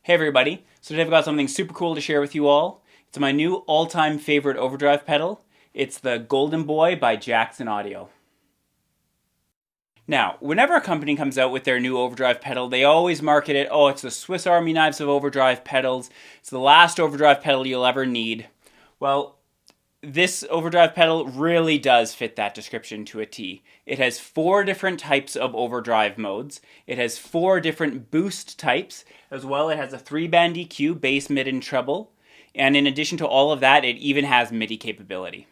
Hey everybody, so today I've got something super cool to share with you all. It's my new all-time favorite overdrive pedal. It's the Golden Boy by Jackson Audio. Now, whenever a company comes out with their new overdrive pedal, they always market it, oh, it's the Swiss Army knives of overdrive pedals. It's the last overdrive pedal you'll ever need. Well, this overdrive pedal really does fit that description to a T. It has 4 different types of overdrive modes. It has 4 different boost types. As well, it has a 3-band EQ, bass, mid, and treble. And in addition to all of that, it even has MIDI capability.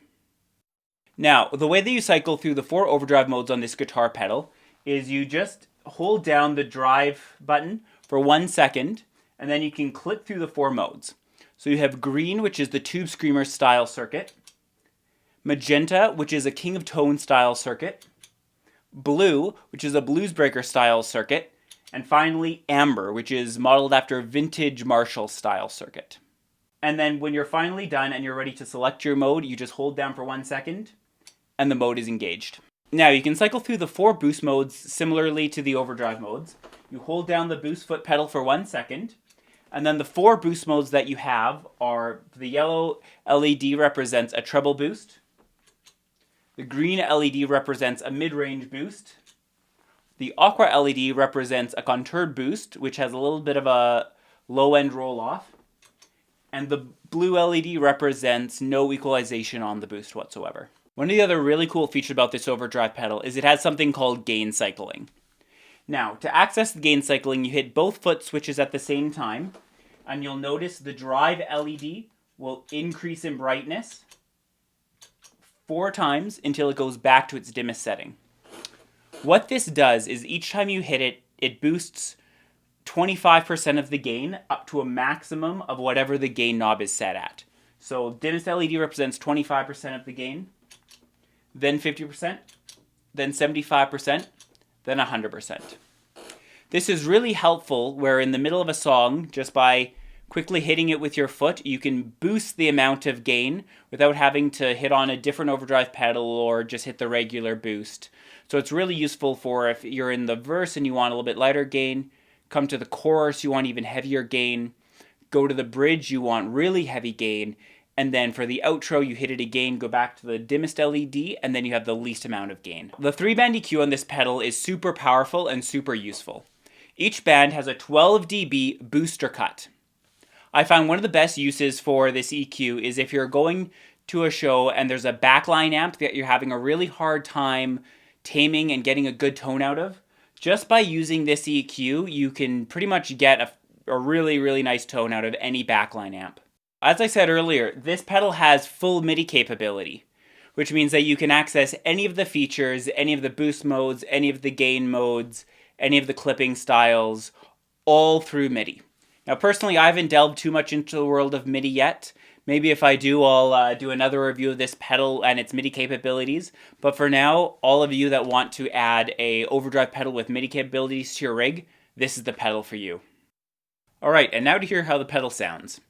Now, the way that you cycle through the 4 overdrive modes on this guitar pedal is you just hold down the drive button for 1 second, and then you can click through the 4 modes. So you have green, which is the Tube Screamer style circuit. Magenta, which is a King of Tone style circuit. Blue, which is a Bluesbreaker style circuit. And finally, amber, which is modeled after vintage Marshall style circuit. And then when you're finally done and you're ready to select your mode, you just hold down for 1 second, and the mode is engaged. Now, you can cycle through the 4 boost modes similarly to the overdrive modes. You hold down the boost foot pedal for 1 second, and then the 4 boost modes that you have are the yellow LED represents a treble boost. The green LED represents a mid-range boost. The aqua LED represents a contoured boost, which has a little bit of a low-end roll-off. And the blue LED represents no equalization on the boost whatsoever. One of the other really cool features about this overdrive pedal is it has something called gain cycling. Now, to access the gain cycling, you hit both foot switches at the same time, and you'll notice the drive LED will increase in brightness 4 times until it goes back to its dimmest setting. What this does is each time you hit it, it boosts 25% of the gain up to a maximum of whatever the gain knob is set at. So dimmest LED represents 25% of the gain, then 50%, then 75%, then 100%. This is really helpful where in the middle of a song, just by quickly hitting it with your foot, you can boost the amount of gain without having to hit on a different overdrive pedal or just hit the regular boost. So it's really useful for if you're in the verse and you want a little bit lighter gain, come to the chorus, you want even heavier gain, go to the bridge, you want really heavy gain, and then for the outro, you hit it again, go back to the dimmest LED, and then you have the least amount of gain. The 3-band EQ on this pedal is super powerful and super useful. Each band has a 12 dB booster cut. I find one of the best uses for this EQ is if you're going to a show and there's a backline amp that you're having a really hard time taming and getting a good tone out of. Just by using this EQ, you can pretty much get a really, really nice tone out of any backline amp. As I said earlier, this pedal has full MIDI capability, which means that you can access any of the features, any of the boost modes, any of the gain modes, any of the clipping styles, all through MIDI. Now, personally, I haven't delved too much into the world of MIDI yet. Maybe if I do, I'll do another review of this pedal and its MIDI capabilities. But for now, all of you that want to add a overdrive pedal with MIDI capabilities to your rig, this is the pedal for you. Alright, and now to hear how the pedal sounds.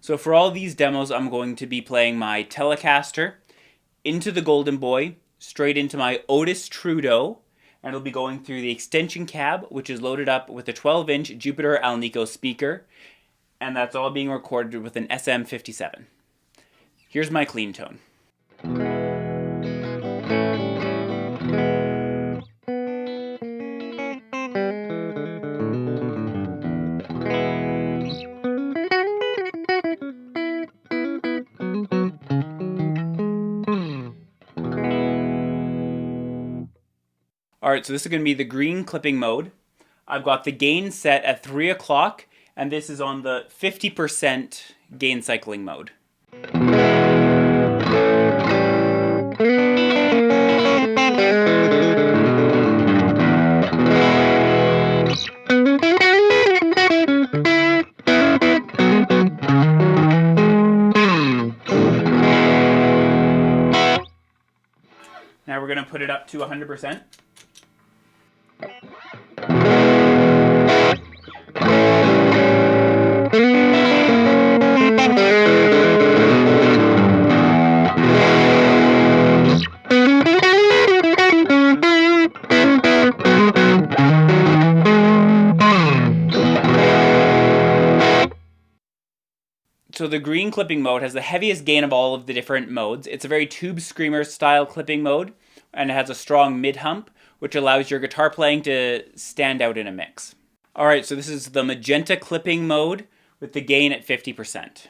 So for all these demos, I'm going to be playing my Telecaster, into the Golden Boy, straight into my Otis Trudeau, and it'll be going through the extension cab, which is loaded up with a 12-inch Jupiter Alnico speaker, and that's all being recorded with an SM57. Here's my clean tone. Alright, so this is going to be the green clipping mode. I've got the gain set at 3 o'clock, and this is on the 50% gain cycling mode. Now we're going to put it up to 100%. So the green clipping mode has the heaviest gain of all of the different modes. It's a very tube screamer style clipping mode, and it has a strong mid hump, which allows your guitar playing to stand out in a mix. Alright, so this is the magenta clipping mode with the gain at 50%.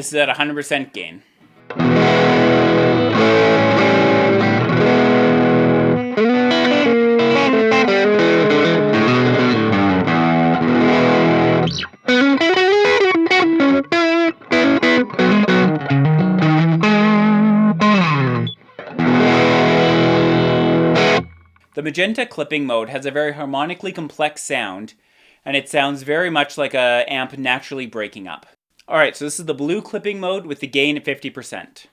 This is at 100% gain. The magenta clipping mode has a very harmonically complex sound, and it sounds very much like an amp naturally breaking up. Alright, so this is the blue clipping mode with the gain at 50%.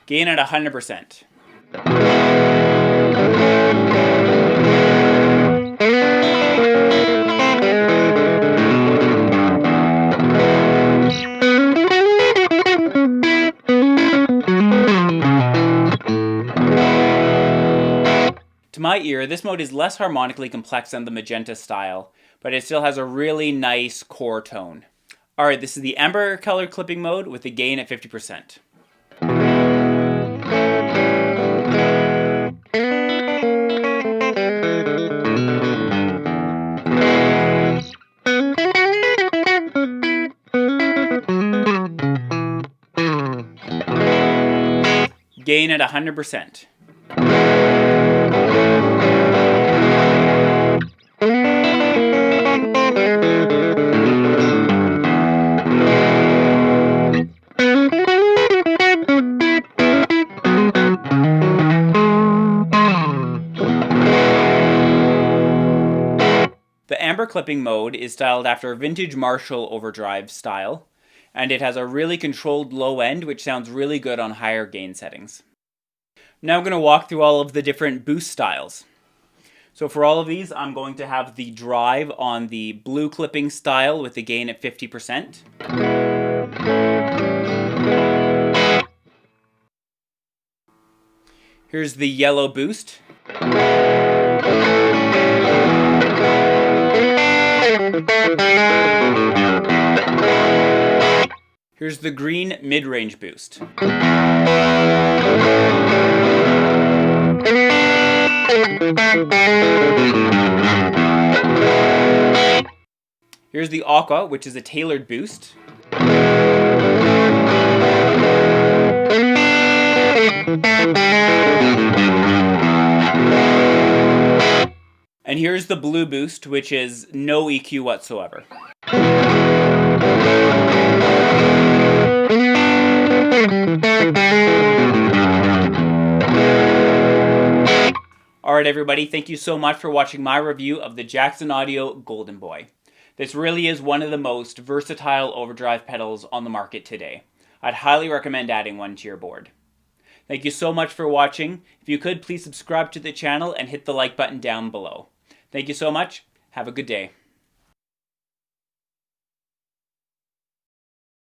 Gain at 100%. To my ear, this mode is less harmonically complex than the magenta style, but it still has a really nice core tone. Alright, this is the amber color clipping mode with the gain at 50%. Gain at 100%. The amber clipping mode is styled after a vintage Marshall overdrive style, and it has a really controlled low end which sounds really good on higher gain settings. Now I'm going to walk through all of the different boost styles. So for all of these, I'm going to have the drive on the blue clipping style with the gain at 50%. Here's the yellow boost. Here's the green mid-range boost. Here's the aqua, which is a tailored boost. And here's the blue boost, which is no EQ whatsoever. Alright everybody, thank you so much for watching my review of the Jackson Audio Golden Boy. This really is one of the most versatile overdrive pedals on the market today. I'd highly recommend adding one to your board. Thank you so much for watching. If you could, please subscribe to the channel and hit the like button down below. Thank you so much. Have a good day.